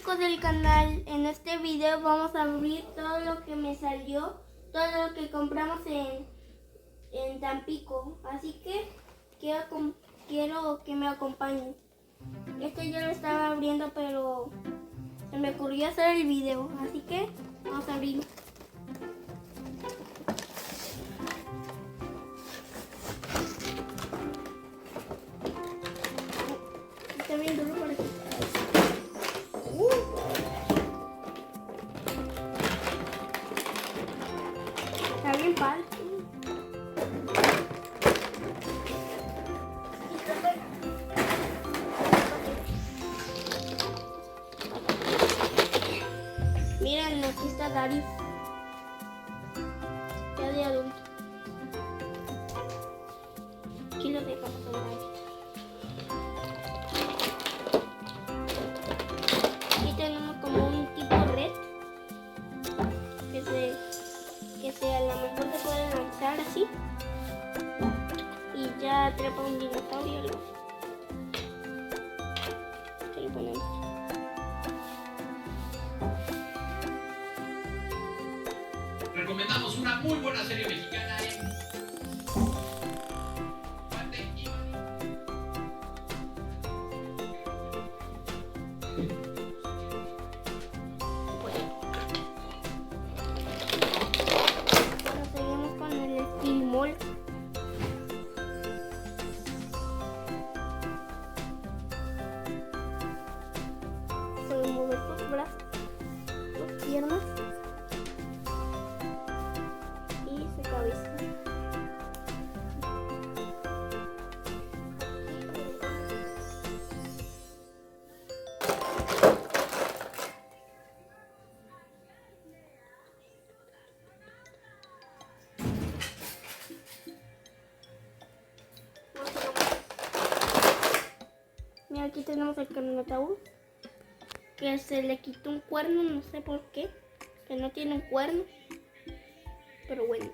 chicos del canal, en este video vamos a abrir todo lo que me salió, todo lo que compramos en Tampico, así que quiero que me acompañen. Este yo lo estaba abriendo, pero se me ocurrió hacer el video, así que vamos a abrirlo. Está bien duro por aquí. Está bien padre. Miren, aquí está Dari. Ya de adulto. Aquí lo dejamos con Dari. Aquí tenemos como un tipo red que a lo mejor se puede lanzar así y ya trepa un dinosaurio. ¿Qué le ponemos? Recomendamos una muy buena serie mexicana en Ahora seguimos con el Esquimol. Se le mueve sus brazos, sus piernas y su cabeza. Mira, aquí tenemos el Carnotaurus, que se le quitó un cuerno, no sé por qué, que no tiene un cuerno, pero bueno.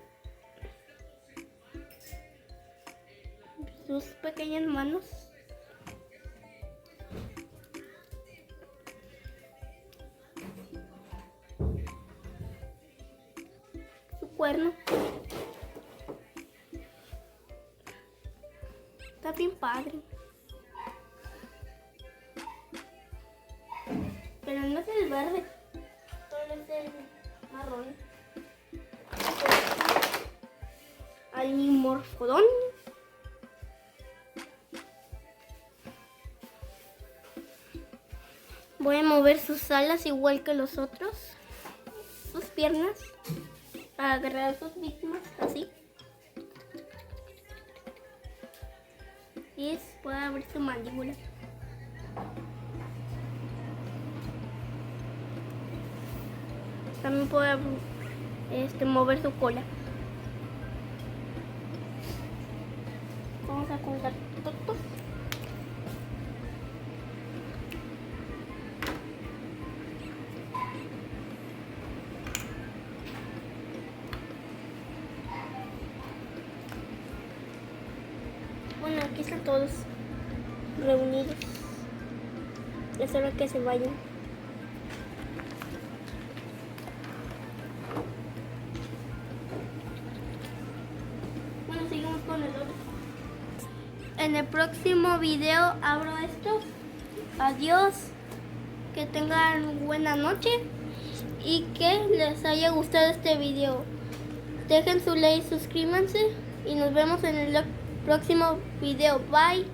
Sus pequeñas manos. Su cuerno. Está bien padre. Pero no es el verde, solo es el marrón. Alimorfodón. Voy a mover sus alas igual que los otros, sus piernas, para agarrar a sus víctimas, así. Y puede abrir su mandíbula. También puede mover su cola. Vamos a contar todo. Bueno, aquí están todos reunidos. Es hora que se vayan. Bueno, seguimos con el otro. En el próximo video abro esto. Adiós. Que tengan buena noche y que les haya gustado este video. Dejen su like, suscríbanse y nos vemos en el próximo video. Bye.